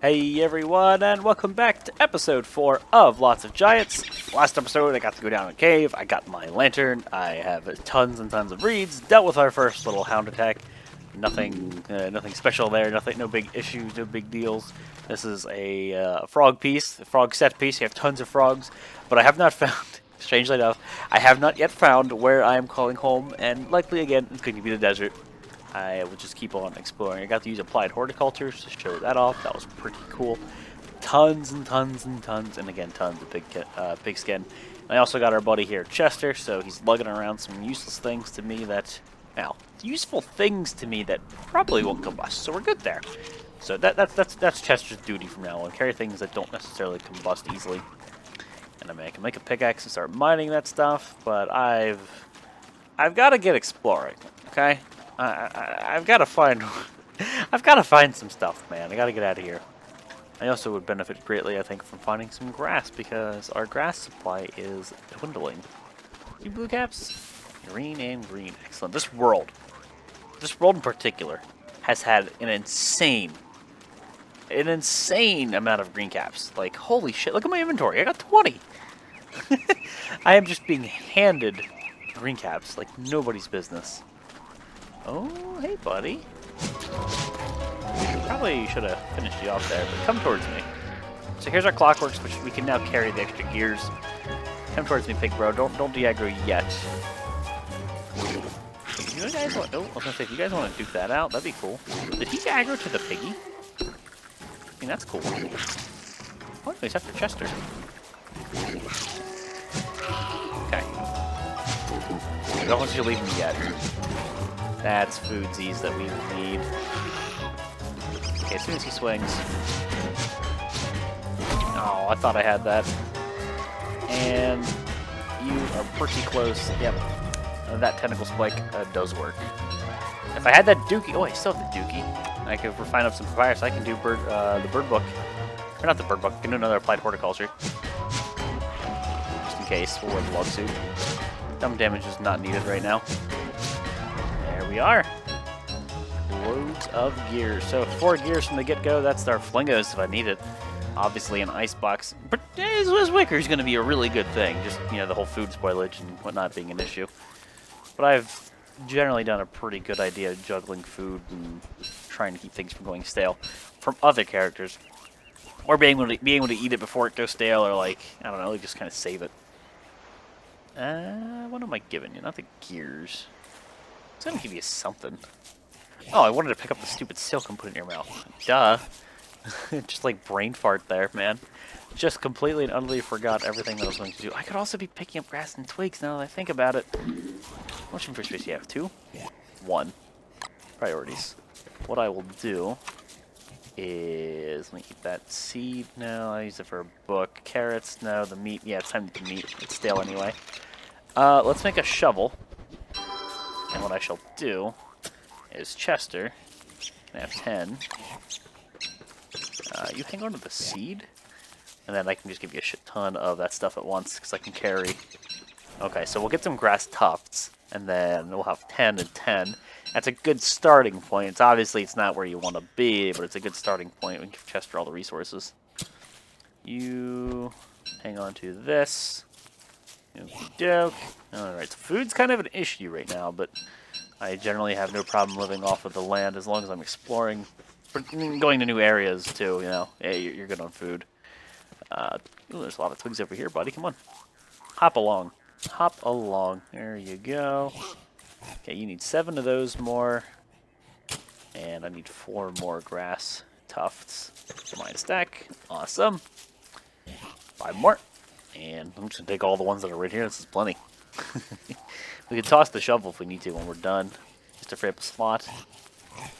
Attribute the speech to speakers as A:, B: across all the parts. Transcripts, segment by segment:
A: Hey everyone, and welcome back to episode 4 of Lots of Giants. Last episode, I got to go down a cave, I got my lantern, I have tons and tons of reeds, dealt with our first little hound attack. Nothing special there, no big issues, no big deals. This is a frog piece, a frog set piece, you have tons of frogs, but I have not found, strangely enough, I have not yet found where I am calling home, and likely again, it's going to be the desert. I will just keep on exploring. I got to use applied horticulture to show that off. That was pretty cool. Tons and tons and tons, and again, tons of pig skin. And I also got our buddy here, Chester, so he's lugging around some useless things to me that, well, useful things to me that probably won't combust, so we're good there. So that's Chester's duty from now on. Carry things that don't necessarily combust easily. And I mean, I can make a pickaxe and start mining that stuff, but I've got to get exploring, okay? I've got to find some stuff, man. I got to get out of here. I also would benefit greatly, I think, from finding some grass because our grass supply is dwindling. You blue caps? Green and green. Excellent. This world in particular, has had an insane amount of green caps. Like, holy shit, look at my inventory. I got 20. I am just being handed green caps like nobody's business. Oh, hey, buddy. Probably should have finished you off there, but come towards me. So here's our clockworks, which we can now carry the extra gears. Come towards me, pig bro. Don't de-aggro yet. If you guys want, I was gonna say, if you guys want to duke that out, that'd be cool. Did he aggro to the piggy? I mean, that's cool. Oh, he's after Chester. Okay. I don't want you to leave him yet. That's foodsies that we need. Okay, as soon as he swings. Oh, I thought I had that. And you are pretty close. Yep. That tentacle spike does work. If I had that dookie... Oh, I still have the dookie. I could refine up some papyrus. I can do the bird book. Or not the bird book. I can do another applied horticulture. Just in case. We'll wear the log suit. Dumb damage is not needed right now. There we are. Loads of gears. So 4 gears from the get-go. That's our flingos if I need it. Obviously an icebox. But his Wicker's going to be a really good thing. Just, you know, the whole food spoilage and whatnot being an issue. But I've generally done a pretty good idea of juggling food and trying to keep things from going stale from other characters. Or being able to eat it before it goes stale, or like, I don't know, like just kind of save it. What am I giving you? Not the gears. It's gonna give you something. Oh, I wanted to pick up the stupid silk and put it in your mouth. Duh. Just like brain fart there, man. Just completely and utterly forgot everything that I was going to do. I could also be picking up grass and twigs now that I think about it. How much inventory space do you have? 2? 1. Priorities. What I will do is, let me eat that seed. No, I use it for a book. Carrots, no. The meat, yeah, it's time to eat meat. It's stale anyway. Let's make a shovel. And what I shall do is Chester can have 10. You hang on to the seed, and then I can just give you a shit ton of that stuff at once, because I can carry. Okay, so we'll get some grass tufts, and then we'll have 10 and 10. That's a good starting point. It's not where you want to be, but it's a good starting point. We can give Chester all the resources. You hang on to this. Okey-doke. Alright, so food's kind of an issue right now, but I generally have no problem living off of the land as long as I'm exploring. Going to new areas, too, you know. Hey, you're good on food. Ooh, there's a lot of twigs over here, buddy. Come on. Hop along. Hop along. There you go. Okay, you need 7 of those more. And I need 4 more grass tufts. Mine stack. Awesome. 5 more. And I'm just going to take all the ones that are right here. This is plenty. We can toss the shovel if we need to when we're done. Just to free up a slot.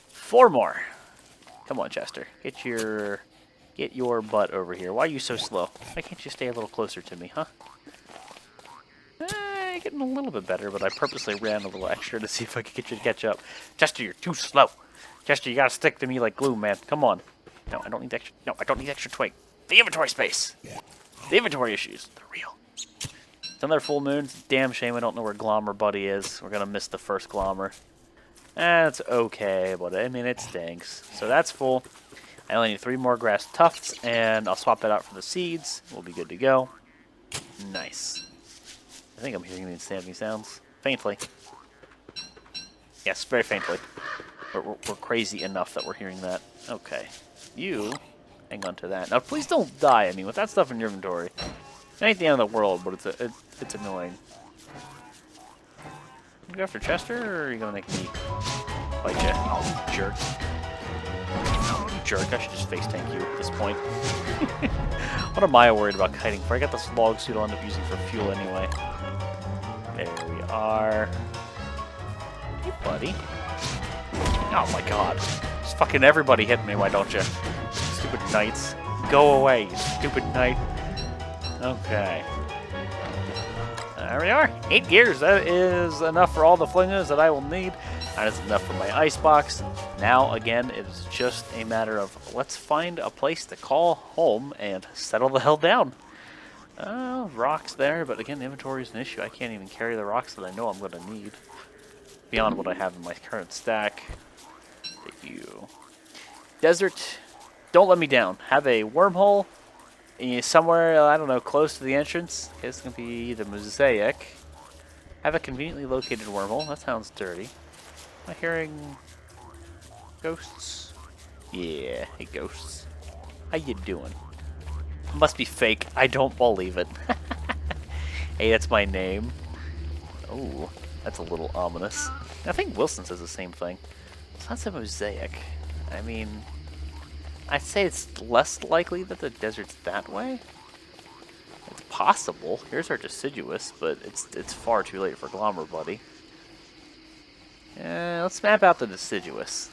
A: 4 more. Come on, Chester. Get your butt over here. Why are you so slow? Why can't you stay a little closer to me, huh? Getting a little bit better, but I purposely ran a little extra to see if I could get you to catch up. Chester, you're too slow. Chester, you gotta stick to me like glue, man. Come on. No, I don't need extra. No, I don't need extra twig. The inventory space. The inventory issues. They're real. It's another full moon. It's a damn shame I don't know where Glommer Buddy is. We're gonna miss the first Glommer. That's okay, but I mean, it stinks. So that's full. I only need 3 more grass tufts, and I'll swap that out for the seeds. We'll be good to go. Nice. I think I'm hearing these stamping sounds. Faintly. Yes, very faintly. We're crazy enough that we're hearing that. Okay. You, hang on to that. Now, please don't die. I mean, with that stuff in your inventory, it ain't the end of the world, but it's annoying. You go after Chester, or are you gonna make me fight you? Oh, you jerk. Oh, you jerk. I should just face tank you at this point. What am I worried about kiting for? I got this log suit I'll end up using for fuel anyway. There we are. Hey, buddy. Oh my god. Just fucking everybody hit me, why don't you? Stupid knights. Go away, you stupid knight. Okay. There we are. 8 gears. That is enough for all the flingers that I will need. That is enough for my icebox. Now, again, it is just a matter of let's find a place to call home and settle the hell down. Rocks there, but again, the inventory is an issue. I can't even carry the rocks that I know I'm going to need beyond what I have in my current stack. You. Desert, don't let me down. Have a wormhole somewhere, I don't know, close to the entrance. Okay, it's going to be the mosaic. Have a conveniently located wormhole. That sounds dirty. Am I hearing ghosts? Yeah, hey ghosts. How you doing? Must be fake. I don't believe it. Hey, that's my name. Oh, that's a little ominous. I think Wilson says the same thing. So that's a mosaic. I mean, I'd say it's less likely that the desert's that way. It's possible. Here's our deciduous, but it's far too late for Glommer, buddy. Let's map out the deciduous.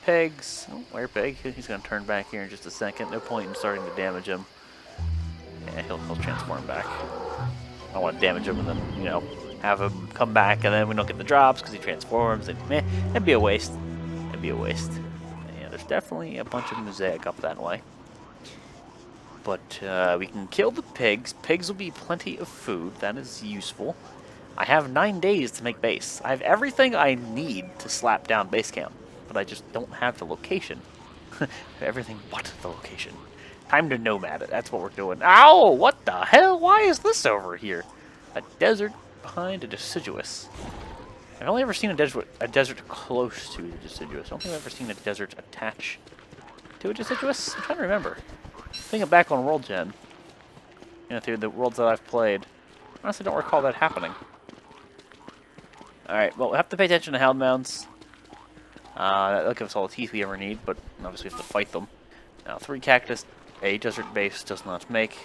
A: Pigs. Oh, where pig? He's going to turn back here in just a second. No point in starting to damage him. Yeah, he'll transform back. I want to damage him and then, you know, have him come back and then we don't get the drops because he transforms. And meh, that'd be a waste. That'd be a waste. Yeah, there's definitely a bunch of mosaic up that way. But we can kill the pigs. Pigs will be plenty of food. That is useful. I have 9 days to make base. I have everything I need to slap down base camp, but I just don't have the location. Everything but the location. Time to nomad it. That's what we're doing. Ow! What the hell? Why is this over here? A desert behind a deciduous. I've only ever seen a desert close to the deciduous. I don't think I've ever seen a desert attach to a deciduous. I'm trying to remember. Thinking back on World Gen, you know, through the worlds that I've played, I honestly don't recall that happening. Alright, well, we have to pay attention to houndmounds. That'll give us all the teeth we ever need, but obviously we have to fight them. Now, 3 cactus, a desert base does not make.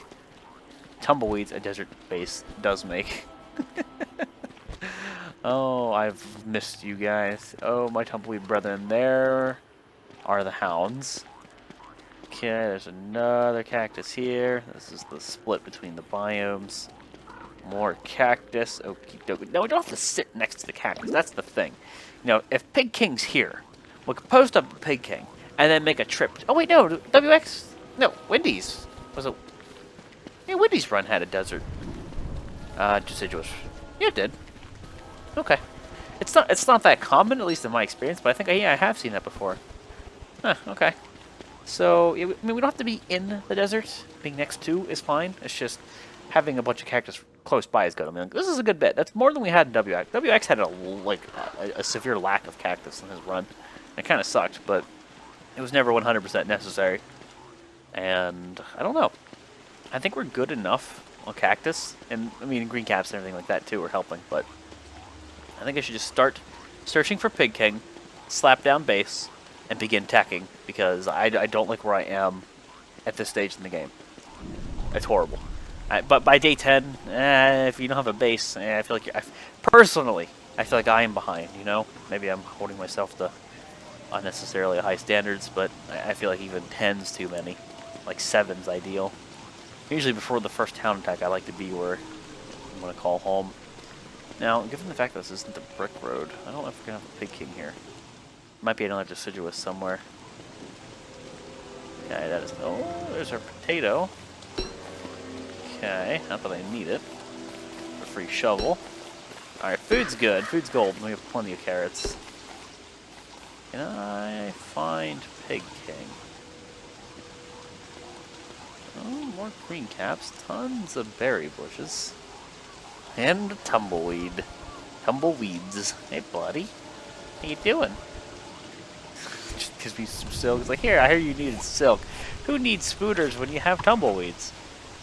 A: Tumbleweeds, a desert base does make. Oh, I've missed you guys. Oh, my tumbleweed brethren, there are the hounds. Okay, there's another cactus here. This is the split between the biomes. More cactus. Okie dokie. No, we don't have to sit next to the cactus. That's the thing. You know, if Pig King's here, we could post up the Pig King and then make a trip. Oh, wait, no. WX? No, Wendy's. Yeah, Wendy's run had a desert. Deciduous. Yeah, it did. Okay. It's not that common, at least in my experience, but I think, yeah, I have seen that before. Huh, okay. So, I mean, we don't have to be in the desert. Being next to is fine. It's just having a bunch of cactus close by is good. I mean, this is a good bit. That's more than we had in WX. WX had a severe lack of cactus in his run. It kind of sucked, but it was never 100% necessary. And I don't know. I think we're good enough on cactus, and I mean green caps and everything like that too are helping. But I think I should just start searching for Pig King, slap down base, and begin tacking because I don't like where I am at this stage in the game. It's horrible. But by day 10, if you don't have a base, I feel like personally, I feel like I am behind. You know, maybe I'm holding myself to unnecessarily high standards, but I feel like even 10's too many. Like 7's ideal. Usually before the first town attack, I like to be where I'm going to call home. Now, given the fact that this isn't the brick road, I don't know if we're going to have a Pig King here. Might be another deciduous somewhere. Okay, that is... Oh, there's our potato. Okay, not that I need it. A free shovel. Alright, food's good. Food's gold. We have plenty of carrots. Can I find Pig King? more green caps, tons of berry bushes, and tumbleweed. Tumbleweeds. Hey, buddy. How you doing? Just gives me some silk. It's like, here, I hear you needed silk. Who needs spooters when you have tumbleweeds?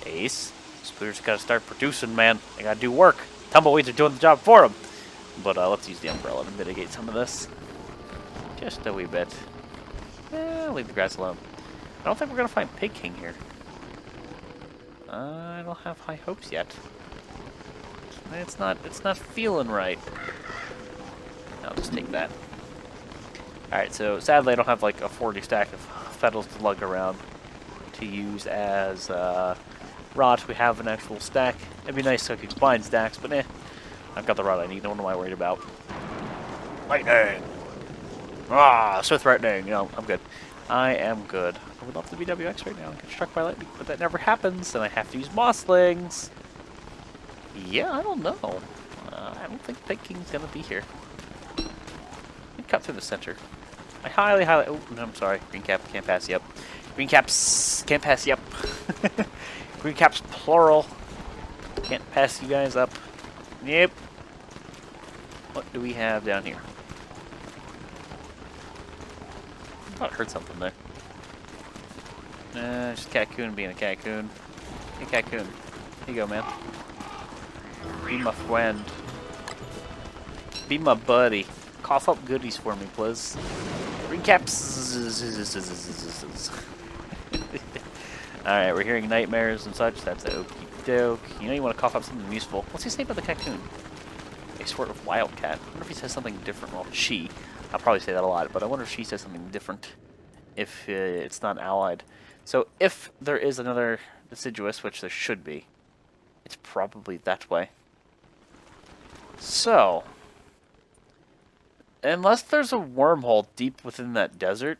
A: Ace, spooters gotta start producing, man. They gotta do work. Tumbleweeds are doing the job for them. But let's use the umbrella to mitigate some of this. Just a wee bit. Leave the grass alone. I don't think we're gonna find Pig King here. I don't have high hopes yet. It's not feeling right. I'll just take that. Alright, so sadly I don't have like a 40 stack of fettles to lug around to use as rot. We have an actual stack. It'd be nice so I could combine stacks, but I've got the rod I need. What am I worried about? Lightning! Ah, so threatening. No, I'm good. I am good. I would love to be WX right now and get struck by lightning, but that never happens, and I have to use mosslings. Yeah, I don't know. I don't think Pig King's gonna be here. Cut through the center. I highly... Oh, no, I'm sorry. Green cap can't pass you up. Green caps can't pass you up. Green caps plural. Can't pass you guys up. Yep. What do we have down here? I thought I heard something there. Just Cocoon being a Cocoon. Hey, Cocoon. Here you go, man. Be my friend. Be my buddy. Cough up goodies for me, please. Green caps. Alright, we're hearing nightmares and such. That's okie doke. You know you want to cough up something useful. What's he say about the Cocoon? A sort of wildcat. I wonder if he says something different. Well, she. I'll probably say that a lot, but I wonder if she says something different if it's not allied. So if there is another deciduous, which there should be, it's probably that way. So, unless there's a wormhole deep within that desert,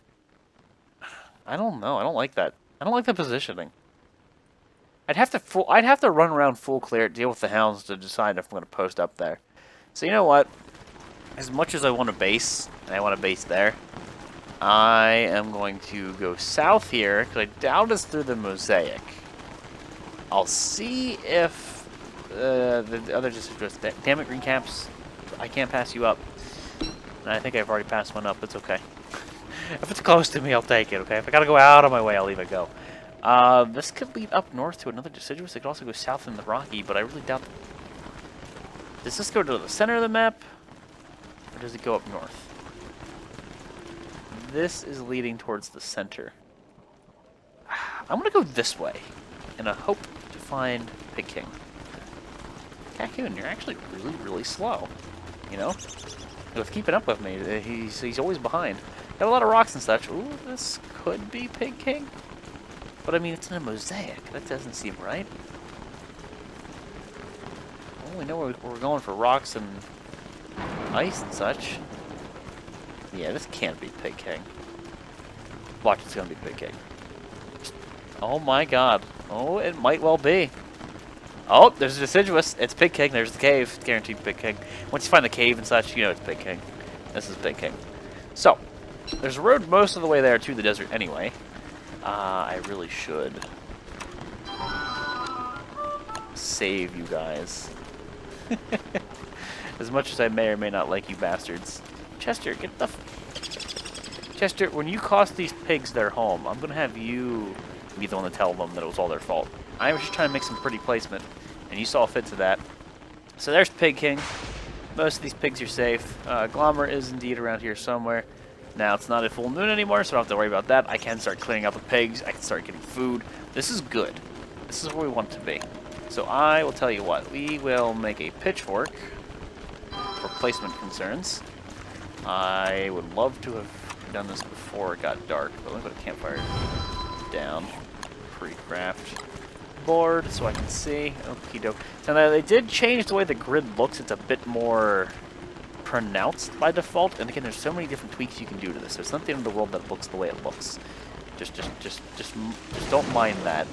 A: I don't know. I don't like that. I don't like the positioning. I'd have to run around full clear, deal with the hounds to decide if I'm going to post up there. So you know what? As much as I want to base, and I want to base there, I am going to go south here, because I doubt it's through the mosaic. I'll see if the other deciduous... Damn it, green caps. I can't pass you up. And I think I've already passed one up. It's okay. If it's close to me, I'll take it, okay? If I gotta go out of my way, I'll leave it go. This could lead up north to another deciduous. It could also go south in the Rocky, but I really doubt... Does this go to the center of the map? Or does it go up north? This is leading towards the center. I'm gonna go this way, and I hope to find Pig King. Cocoon, you're actually really, really slow. You know? With keeping up with me, he's always behind. Got a lot of rocks and such. Ooh, this could be Pig King. But I mean, it's in a mosaic. That doesn't seem right. Well, we know we're going for rocks and ice and such. Yeah, this can't be Pig King. Watch, it's gonna be Pig King. Oh my god. Oh, it might well be. Oh, there's a deciduous. It's Pig King. There's the cave. Guaranteed Pig King. Once you find the cave and such, you know it's Pig King. This is Pig King. So, there's a road most of the way there to the desert anyway. I really should save you guys. As much as I may or may not like you bastards. Chester, get the... Chester, when you cost these pigs their home, I'm going to have you be the one to tell them that it was all their fault. I was just trying to make some pretty placement, and you saw fit to that. So there's Pig King. Most of these pigs are safe. Glommer is indeed around here somewhere. Now, it's not a full moon anymore, so I don't have to worry about that. I can start cleaning out the pigs. I can start getting food. This is good. This is where we want to be. So I will tell you what. We will make a pitchfork for placement concerns. I would love to have done this before it got dark, but let me put a campfire down. Pre-craft board so I can see. Okie doke. So now they did change the way the grid looks. It's a bit more pronounced by default, and again, there's so many different tweaks you can do to this. So it's not the end of the world that it looks the way it looks. Just don't mind that.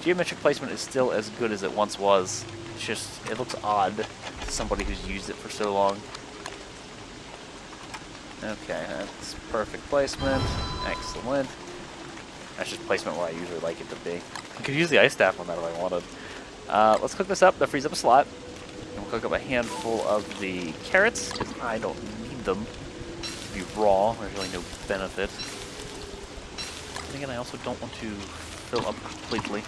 A: Geometric placement is still as good as it once was. It's just, it looks odd to somebody who's used it for so long. Okay, that's perfect placement. Excellent. That's just placement where I usually like it to be. I could use the ice staff on that if I wanted. Let's cook this up. That frees up a slot. And we'll cook up a handful of the carrots, because I don't need them to be raw. There's really no benefit. And again, I also don't want to fill up completely.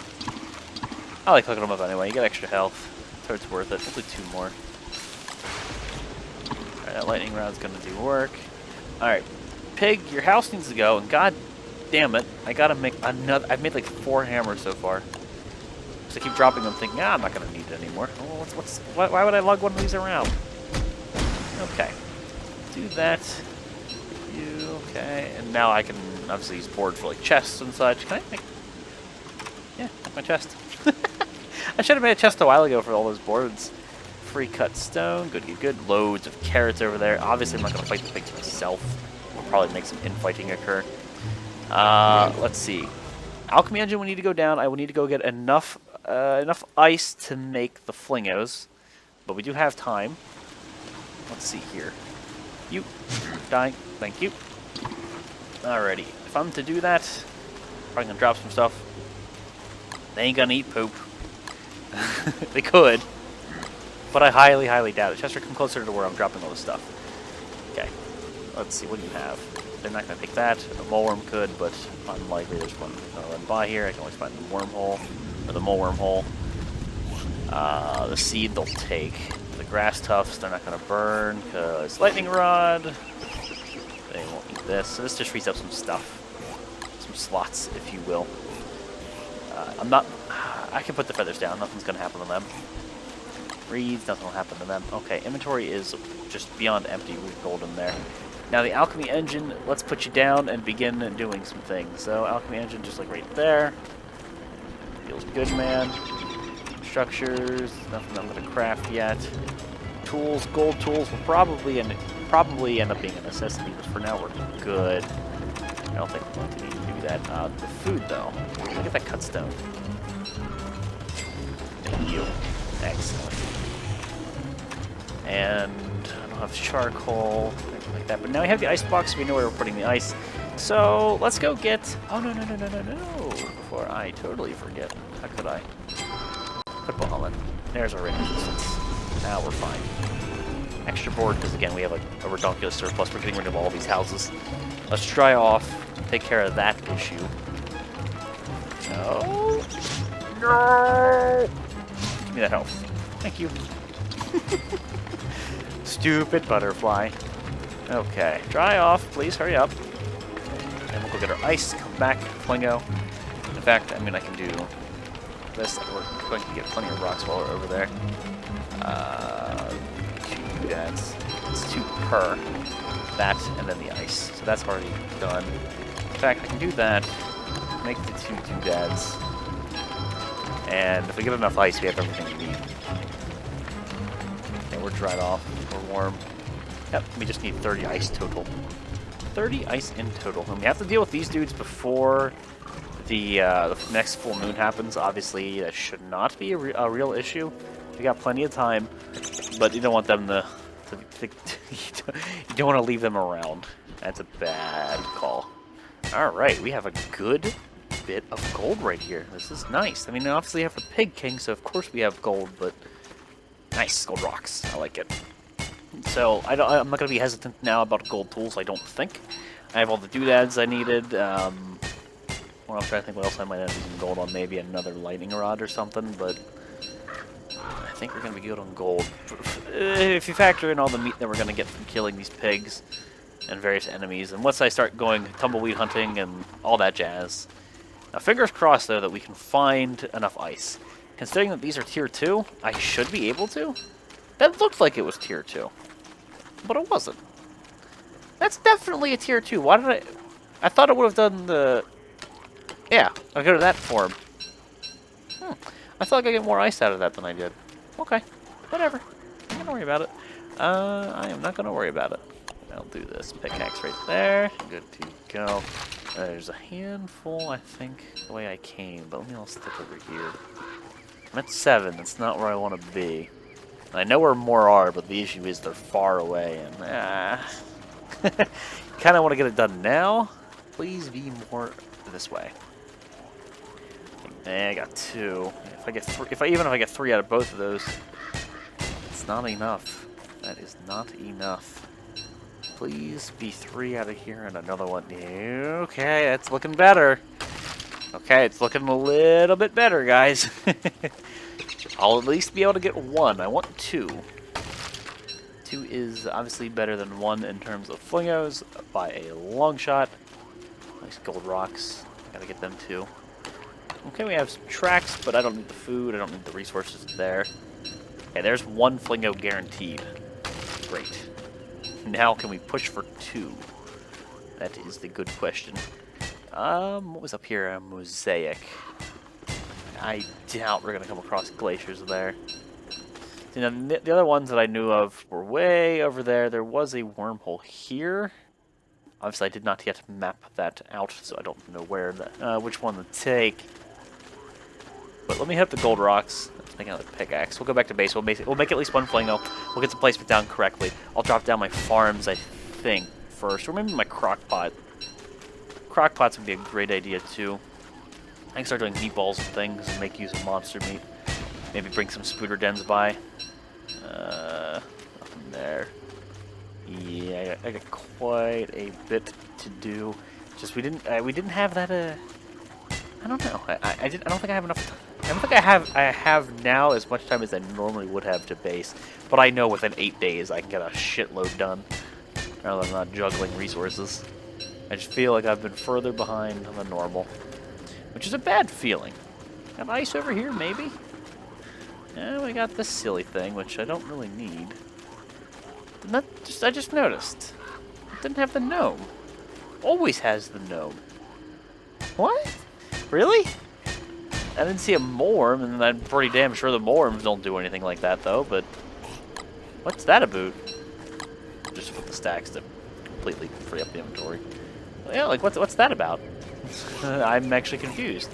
A: I like cooking them up anyway. You get extra health, so it's worth it. We'll do 2 more. Alright, that lightning rod's gonna do work. Alright, pig, your house needs to go, and god damn it, I gotta make another. I've made like 4 hammers so far. So I keep dropping them thinking, I'm not gonna need it anymore. Oh, why would I lug one of these around? Okay. Do that. You, okay. And now I can obviously use board for like chests and such. Can I make... Yeah, make my chest. I should have made a chest a while ago for all those boards. Free cut stone, good, good, good. Loads of carrots over there. Obviously, I'm not going to fight the pigs myself. We'll probably make some infighting occur. Let's see. Alchemy Engine, we need to go down. I will need to go get enough ice to make the flingos. But we do have time. Let's see here. You. Dying. Thank you. Alrighty. If I'm to do that, probably going to drop some stuff. They ain't going to eat poop. They could. But I highly, highly doubt it. Chester, come closer to where I'm dropping all this stuff. Okay. Let's see. What do you have? They're not going to take that. A moleworm could, but unlikely. There's one run by here. I can always find the wormhole. Or the moleworm hole. The seed they'll take. The grass tufts they're not going to burn because lightning rod. They won't eat this. So this just frees up some stuff. Some slots, if you will. I can put the feathers down. Nothing's going to happen to them. Reeds, nothing will happen to them. Okay, inventory is just beyond empty with gold in there. Now the Alchemy Engine, let's put you down and begin doing some things. So Alchemy Engine just like right there. Feels good, man. Structures, nothing I'm going to craft yet. Tools, gold tools will probably end up being a necessity, but for now we're good. I don't think we're going to need to do that. The food though, look at that cut stone. Thank you. Excellent. And I don't have charcoal, anything like that. But now we have the ice box, so we know where we're putting the ice. So let's go get... Oh, no. Before I totally forget. How could I? Put ball in. There's our rain resistance. Now we're fine. Extra board, because again, we have like a redonkulous surplus. We're getting rid of all these houses. Let's dry off, take care of that issue. No. Give me that health. Thank you. Stupid butterfly. Okay, dry off, please, hurry up. And we'll go get our ice, come back, flingo. In fact, I mean, I can do this. We're going to get plenty of rocks while we're over there. 2 doodads. It's 2 per. That, and then the ice. So that's already done. In fact, I can do that, make the 2 doodads. And if we get enough ice, we have everything we need. And we're dried off. We're warm. Yep, we just need 30 ice total. 30 ice in total. And we have to deal with these dudes before the next full moon happens. Obviously, that should not be a real issue. We got plenty of time, but you don't want them to you don't want to leave them around. That's a bad call. Alright, we have a good bit of gold right here. This is nice. I mean, obviously, we have the Pig King, so of course we have gold, but nice gold rocks. I like it. So I'm not going to be hesitant now about gold tools. I don't think I have all the doodads I needed. Well, I'm trying to think what else I might have using gold on. Maybe another lightning rod or something, but I think we're going to be good on gold. If you factor in all the meat that we're going to get from killing these pigs and various enemies, and once I start going tumbleweed hunting and all that jazz. Now, fingers crossed, though, that we can find enough ice. Considering that these are tier 2, I should be able to. That looked like it was tier 2, but it wasn't. That's definitely a tier 2. Why did I thought it would have done the... Yeah, I'll go to that form. I thought I could get more ice out of that than I did. Okay, whatever. I'm not going to worry about it. I am not going to worry about it. I'll do this. Pickaxe right there. Good to go. There's a handful, I think, the way I came, but let me all stick over here. I'm at 7. That's not where I want to be. I know where more are, but the issue is they're far away, and kind of want to get it done now. Please be more this way. I got 2. If I get even if I get 3 out of both of those, it's not enough. That is not enough. Please be 3 out of here and another one. Okay, that's looking better. Okay, it's looking a little bit better, guys. I'll at least be able to get 1. I want 2. 2 is obviously better than 1 in terms of flingos by a long shot. Nice gold rocks. Gotta get them too. Okay, we have some tracks, but I don't need the food. I don't need the resources there. Okay, there's 1 flingo guaranteed. Great. Now can we push for 2? That is the good question. What was up here? A mosaic. I doubt we're gonna come across glaciers there. You know, the other ones that I knew of were way over there. There was a wormhole here. Obviously, I did not yet map that out, so I don't know where which one to take. But let me hit up the gold rocks. Let's make another pickaxe. We'll go back to base. We'll make at least 1 flingo. We'll get the placement down correctly. I'll drop down my farms, I think, first. Or maybe my crock pot. Crock pots would be a great idea, too. I can start doing meatballs and things and make use of monster meat. Maybe bring some spooder dens by. Nothing there. Yeah, I got quite a bit to do. Just we didn't have that. I don't know. I don't think I have enough time. I don't think I have now as much time as I normally would have to base. But I know within 8 days I can get a shitload done, rather than not juggling resources. I just feel like I've been further behind than normal, which is a bad feeling. Got ice over here, maybe? Yeah, we got this silly thing, which I don't really need. I just noticed. It didn't have the gnome. Always has the gnome. What? Really? I didn't see a morm, and I'm pretty damn sure the morms don't do anything like that, though, but... What's that about? Just put the stacks to completely free up the inventory. Yeah, like, what's that about? I'm actually confused.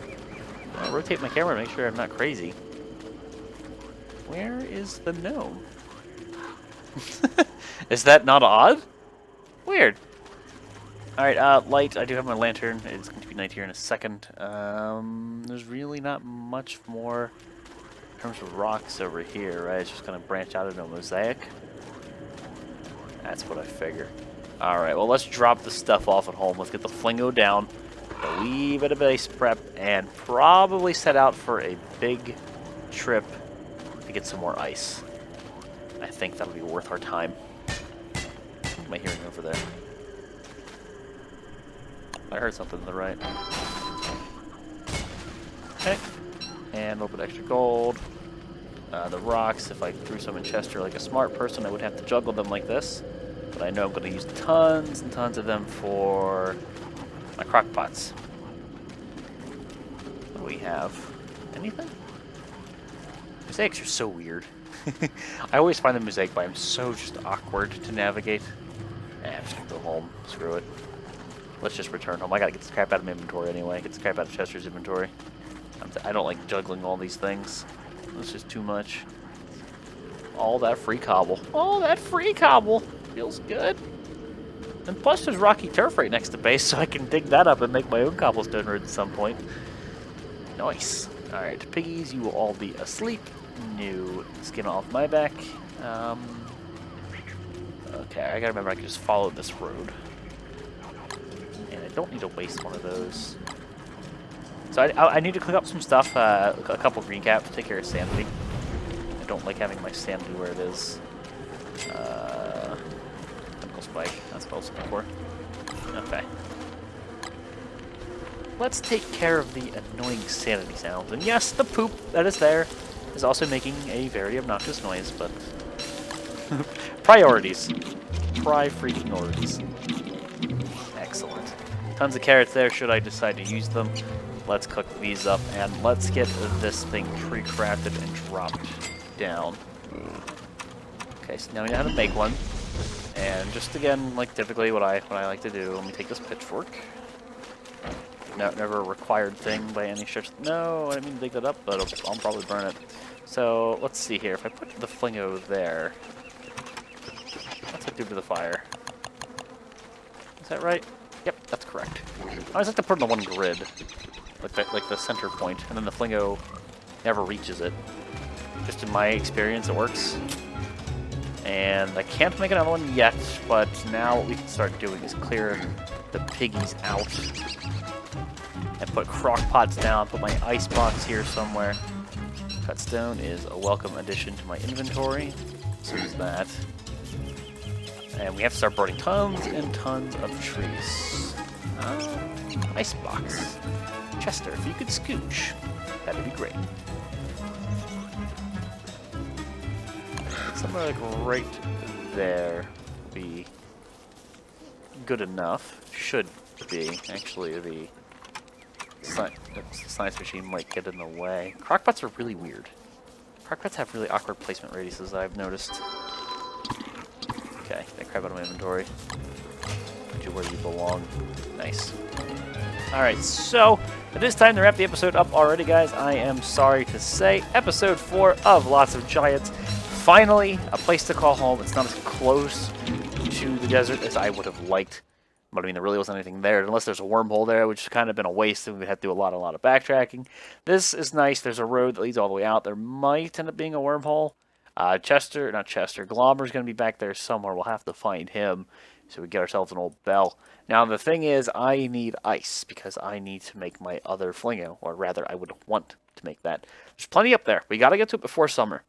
A: I'll rotate my camera to make sure I'm not crazy. Where is the gnome? Is that not odd? Weird. Alright, light. I do have my lantern. It's going to be night here in a second. There's really not much more in terms of rocks over here, right? It's just going to branch out into a mosaic. That's what I figure. Alright, well, let's drop the stuff off at home. Let's get the flingo down, a wee bit of base prep, and probably set out for a big trip to get some more ice. I think that'll be worth our time. What am I hearing over there? I heard something to the right. Okay. And a little bit extra gold. The rocks, if I threw some in Chester like a smart person, I would have to juggle them like this. But I know I'm going to use tons and tons of them for my crock pots. What do we have? Anything? Mosaics are so weird. I always find the mosaic biome so just awkward to navigate. I'm just going to go home. Screw it. Let's just return home. I gotta get this crap out of my inventory anyway. Get this crap out of Chester's inventory. I don't like juggling all these things. It's just too much. All that free cobble. All that free cobble. Feels good. And plus there's rocky turf right next to base, so I can dig that up and make my own cobblestone road at some point. Nice. Alright, piggies, you will all be asleep. No skin off my back. Okay, I gotta remember I can just follow this road. And I don't need to waste one of those. So I need to cook up some stuff, a couple green caps, take care of sanity. I don't like having my sanity where it is. Chemical spike, that's what I was looking for. Okay. Let's take care of the annoying sanity sounds. And yes, the poop that is there is also making a very obnoxious noise, but... Priorities. Freaking-orities. Excellent. Tons of carrots there, should I decide to use them. Let's cook these up, and let's get this thing pre-crafted and dropped down. Okay, so now we know how to make one. And just again, like typically what I like to do, let me take this pitchfork. No, never a required thing by any stretch. No, I didn't mean to dig that up, but I'll probably burn it. So, let's see here. If I put the flingo there, what's it do to the fire? Is that right? Yep, that's correct. I always like to put it on one grid. like the center point, and then the flingo never reaches it. Just in my experience, it works. And I can't make another one yet, but now what we can start doing is clear the piggies out. And put crock pots down, put my ice box here somewhere. Cut stone is a welcome addition to my inventory. So is that. And we have to start burning tons and tons of trees. Ice box. Chester, if you could scooch, that'd be great. Somewhere like right there would be good enough. Should be. Actually, the science machine might get in the way. Crockpots are really weird. Crockpots have really awkward placement radiuses, I've noticed. Okay, that crap out of my inventory. Put you where you belong. Nice. Alright, so it is time to wrap the episode up already, guys. I am sorry to say. Episode 4 of Lots of Giants. Finally, a place to call home. It's not as close to the desert as I would have liked. But I mean, there really wasn't anything there. Unless there's a wormhole there, which has kind of been a waste, and we'd have to do a lot of backtracking. This is nice. There's a road that leads all the way out. There might end up being a wormhole. Glommer's going to be back there somewhere. We'll have to find him. So we get ourselves an old bell. Now, the thing is, I need ice, because I need to make my other flingo. Or rather, I would want to make that. There's plenty up there. We got to get to it before summer.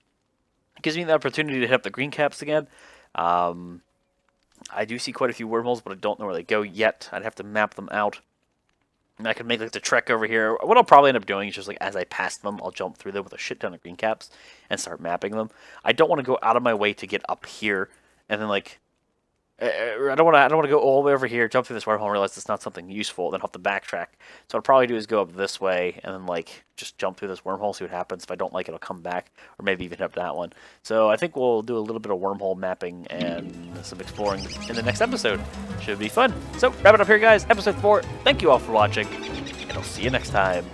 A: It gives me the opportunity to hit up the green caps again. I do see quite a few wormholes, but I don't know where they go yet. I'd have to map them out. And I could make like the trek over here. What I'll probably end up doing is just like as I pass them, I'll jump through them with a shit ton of green caps and start mapping them. I don't want to go out of my way to get up here and then like I don't want to go all the way over here, jump through this wormhole, and realize it's not something useful, then have to backtrack. So what I'll probably do is go up this way and then like just jump through this wormhole, see what happens. If I don't like it, I'll come back, or maybe even hit up that one. So I think we'll do a little bit of wormhole mapping and some exploring in the next episode. Should be fun. So wrap it up here, guys. Episode 4. Thank you all for watching, and I'll see you next time.